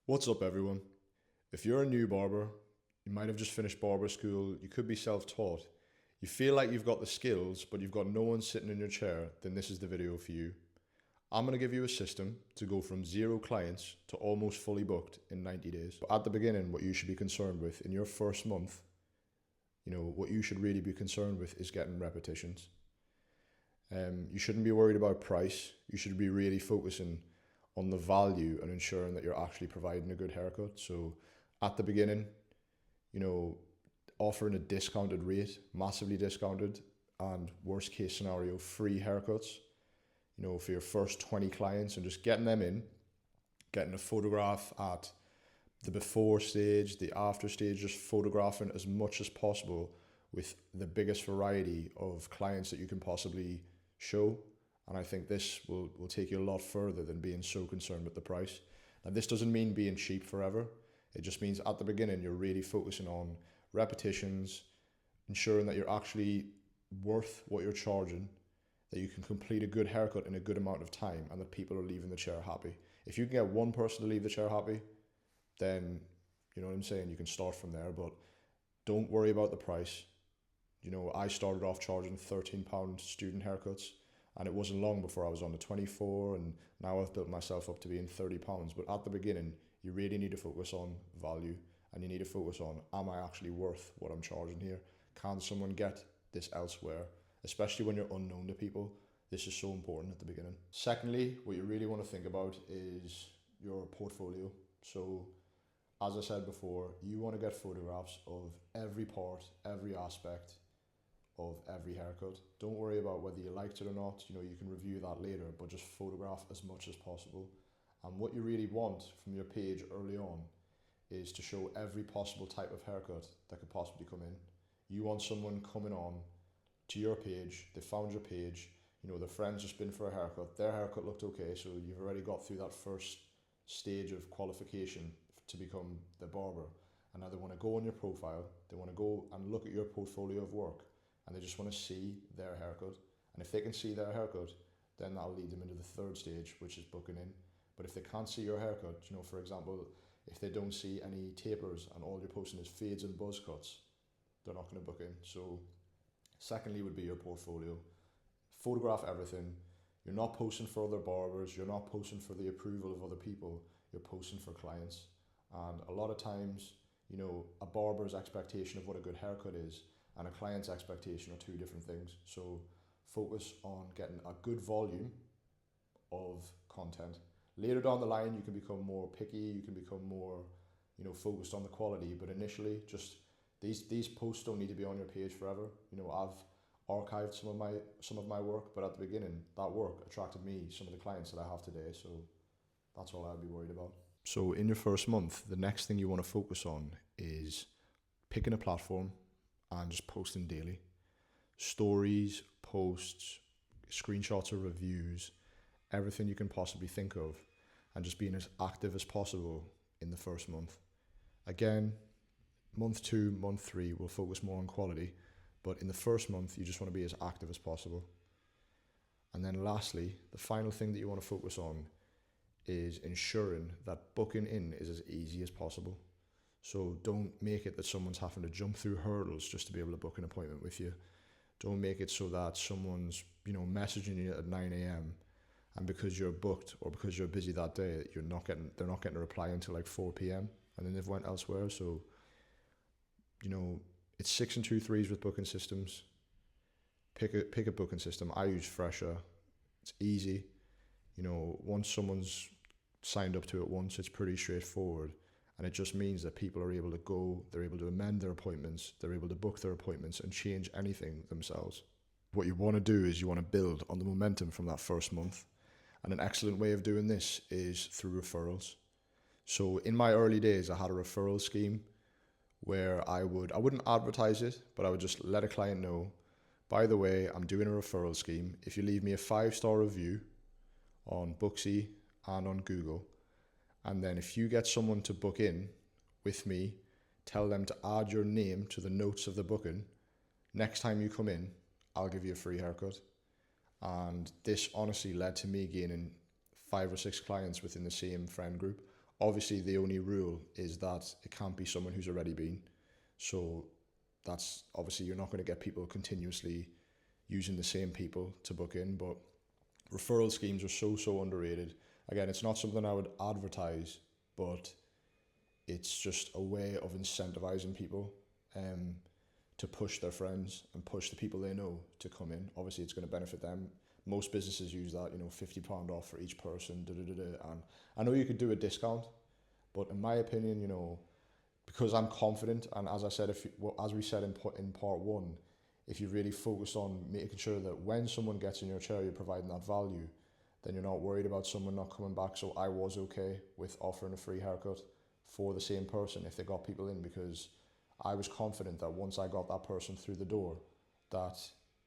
What's up, everyone? If you're a new barber, you might have just finished barber school, you could be self taught, you feel like you've got the skills, but you've got no one sitting in your chair, then this is the video for you. I'm going to give you a system to go from 0 clients to almost fully booked in 90 days. But at the beginning, what you should be concerned with in your first month, what you should really be concerned with is getting repetitions. You shouldn't be worried about price. You should be really focusing on the value and ensuring that you're actually providing a good haircut. So at the beginning, you know, offering a discounted rate, massively discounted, and worst case scenario, free haircuts, for your first 20 clients, and just getting them in, getting a photograph at the before stage, the after stage, just photographing as much as possible with the biggest variety of clients that you can possibly show. And I think this will take you a lot further than being so concerned with the price. Now, this doesn't mean being cheap forever. It just means at the beginning, you're really focusing on repetitions, ensuring that you're actually worth what you're charging, that you can complete a good haircut in a good amount of time, and that people are leaving the chair happy. If you can get one person to leave the chair happy, then, you know what I'm saying, you can start from there. But don't worry about the price. I started off charging £13 student haircuts, and it wasn't long before I was on to 24, and now I've built myself up to being £30. But at the beginning, you really need to focus on value, and you need to focus on, am I actually worth what I'm charging here? Can someone get this elsewhere? Especially when you're unknown to people, this is so important at the beginning. Secondly, what you really want to think about is your portfolio. So, as I said before, you want to get photographs of every part, every aspect of every haircut. Don't worry about whether you liked it or not. You can review that later, but just photograph as much as possible. And what you really want from your page early on is to show every possible type of haircut that could possibly come in. You want someone coming on to your page, they found your page, their friend's just been for a haircut, their haircut looked okay, so you've already got through that first stage of qualification to become the barber. And now they want to go on your profile, they want to go and look at your portfolio of work, and they just want to see their haircut. And if they can see their haircut, then that'll lead them into the third stage, which is booking in. But if they can't see your haircut, for example, if they don't see any tapers and all you're posting is fades and buzz cuts, they're not going to book in. So secondly would be your portfolio. Photograph everything. You're not posting for other barbers, you're not posting for the approval of other people, you're posting for clients. And a lot of times, a barber's expectation of what a good haircut is and a client's expectation are two different things. So focus on getting a good volume of content. Later down the line, you can become more picky, you can become more, focused on the quality, but initially just these posts don't need to be on your page forever. I've archived some of my work, but at the beginning, that work attracted me some of the clients that I have today, so that's all I'd be worried about. So in your first month, the next thing you want to focus on is picking a platform and just posting daily. Stories, posts, screenshots of reviews, everything you can possibly think of, and just being as active as possible in the first month. Again, month 2, month 3, we'll focus more on quality, but in the first month, you just want to be as active as possible. And then lastly, the final thing that you want to focus on is ensuring that booking in is as easy as possible. So don't make it that someone's having to jump through hurdles just to be able to book an appointment with you. Don't make it so that someone's, messaging you at 9 a.m. and because you're booked or because you're busy that day, they're not getting a reply until like 4 p.m. and then they've went elsewhere. So, it's 6 and 2 3s with booking systems. Pick a booking system. I use Fresher. It's easy. Once someone's signed up to it once, it's pretty straightforward. And it just means that people are able to go, they're able to amend their appointments, they're able to book their appointments and change anything themselves. What you want to do is you want to build on the momentum from that first month. And an excellent way of doing this is through referrals. So in my early days, I had a referral scheme where I wouldn't advertise it, but I would just let a client know, by the way, I'm doing a referral scheme. If you leave me a 5-star review on Booksy and on Google, and then if you get someone to book in with me, tell them to add your name to the notes of the booking. Next time you come in, I'll give you a free haircut. And this honestly led to me gaining 5 or 6 clients within the same friend group. Obviously, the only rule is that it can't be someone who's already been. So that's obviously, you're not going to get people continuously using the same people to book in, but referral schemes are so underrated. Again, it's not something I would advertise, but it's just a way of incentivizing people to push their friends and push the people they know to come in. Obviously, it's going to benefit them. Most businesses use that, £50 off for each person, and I know you could do a discount, but in my opinion, because I'm confident, and as I said, as we said in part one, if you really focus on making sure that when someone gets in your chair, you're providing that value, then you're not worried about someone not coming back. So I was okay with offering a free haircut for the same person if they got people in, because I was confident that once I got that person through the door, that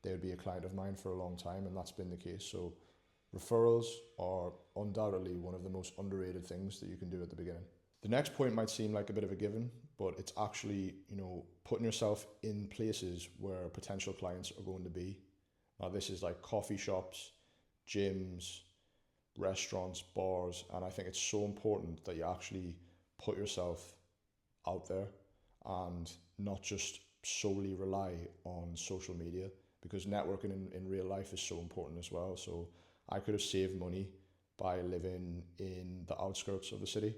they would be a client of mine for a long time, and that's been the case. So referrals are undoubtedly one of the most underrated things that you can do at the beginning. The next point might seem like a bit of a given, but it's actually, putting yourself in places where potential clients are going to be. Now, this is like coffee shops, gyms, restaurants, bars, and I think it's so important that you actually put yourself out there and not just solely rely on social media, because networking in real life is so important as well. So I could have saved money by living in the outskirts of the city,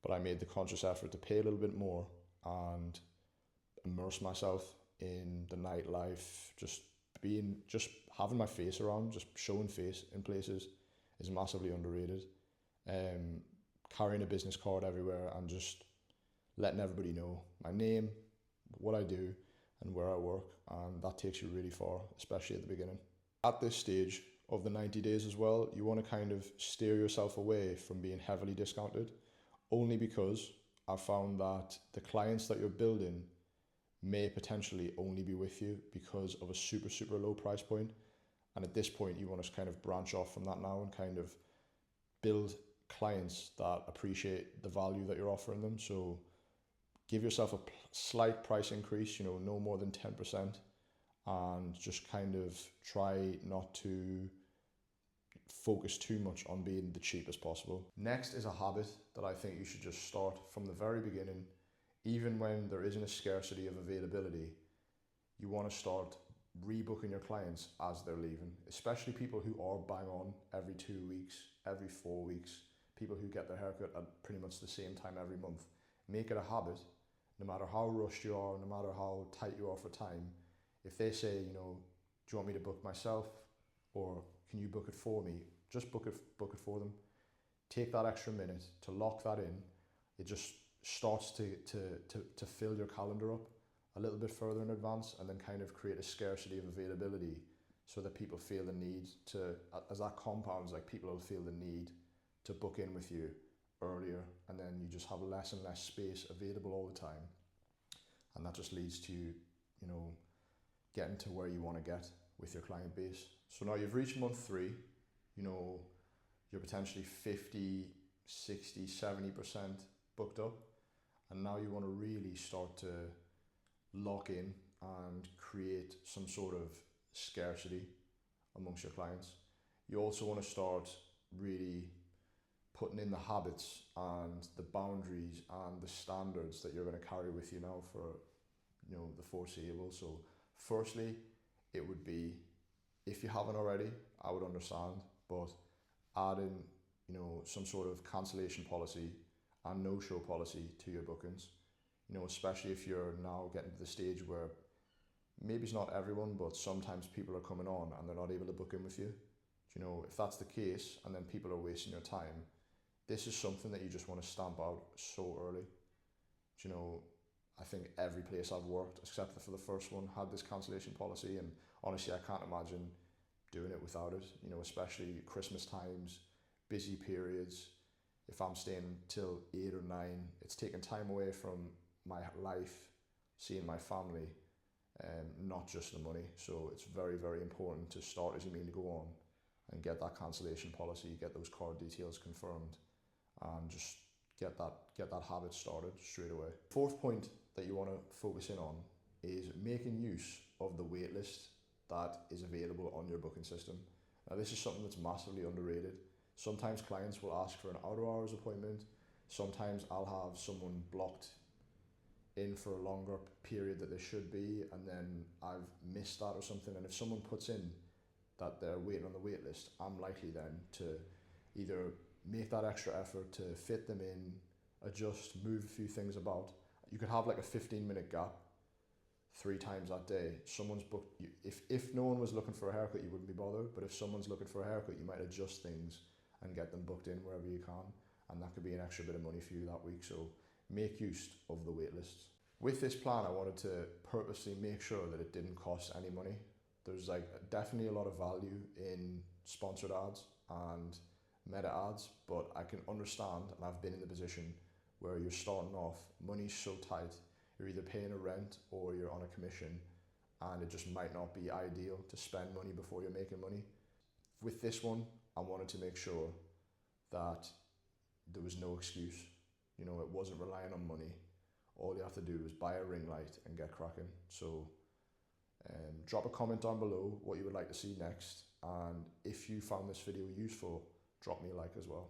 but I made the conscious effort to pay a little bit more and immerse myself in the nightlife. Just having my face around, just showing face in places is massively underrated. Carrying a business card everywhere and just letting everybody know my name, what I do, and where I work, and that takes you really far, especially at the beginning. At this stage of the 90 days as well, you want to kind of steer yourself away from being heavily discounted, only because I've found that the clients that you're building may potentially only be with you because of a super low price point. And at this point, you want to kind of branch off from that now and kind of build clients that appreciate the value that you're offering them. So give yourself a slight price increase, no more than 10%, and just kind of try not to focus too much on being the cheapest possible. Next is a habit that I think you should just start from the very beginning. Even when there isn't a scarcity of availability, you want to start rebooking your clients as they're leaving, especially people who are bang on every 2 weeks, every 4 weeks, people who get their haircut at pretty much the same time every month. Make it a habit, no matter how rushed you are, no matter how tight you are for time. If they say, do you want me to book myself, or can you book it for me? Just book it for them. Take that extra minute to lock that in. It just starts to fill your calendar up a little bit further in advance, and then kind of create a scarcity of availability so that people feel the need to, as that compounds, like people will feel the need to book in with you earlier, and then you just have less and less space available all the time, and that just leads to getting to where you want to get with your client base. So now you've reached month 3, you're potentially 50, 60, 70% booked up, and now you want to really start to lock in and create some sort of scarcity amongst your clients. You also want to start really putting in the habits and the boundaries and the standards that you're going to carry with you now for the foreseeable. So firstly, it would be, if you haven't already, I would understand, but add in some sort of cancellation policy and no-show policy to your bookings, especially if you're now getting to the stage where maybe it's not everyone, but sometimes people are coming on and they're not able to book in with you. If that's the case and then people are wasting your time, this is something that you just want to stamp out so early. I think every place I've worked, except for the first one, had this cancellation policy, and honestly, I can't imagine doing it without it, especially Christmas times, busy periods. If I'm staying till 8 or 9, it's taking time away from my life, seeing my family, not just the money. So it's very important to start as you mean to go on and get that cancellation policy, get those card details confirmed, and just get that habit started straight away. Fourth point that you want to focus in on is making use of the waitlist that is available on your booking system. Now, this is something that's massively underrated. Sometimes clients will ask for an out of hours appointment. Sometimes I'll have someone blocked in for a longer period that they should be, and then I've missed that or something. And if someone puts in that they're waiting on the wait list, I'm likely then to either make that extra effort to fit them in, adjust, move a few things about. You could have like a 15-minute gap 3 times that day. Someone's booked you. If no one was looking for a haircut, you wouldn't be bothered. But if someone's looking for a haircut, you might adjust things and get them booked in wherever you can. And that could be an extra bit of money for you that week. So make use of the wait lists. With this plan, I wanted to purposely make sure that it didn't cost any money. There's like definitely a lot of value in sponsored ads and meta ads, but I can understand, and I've been in the position where you're starting off, money's so tight, you're either paying a rent or you're on a commission, and it just might not be ideal to spend money before you're making money. With this one, I wanted to make sure that there was no excuse. You know, it wasn't relying on money. All you have to do is buy a ring light and get cracking. So drop a comment down below what you would like to see next, and if you found this video useful, drop me a like as well.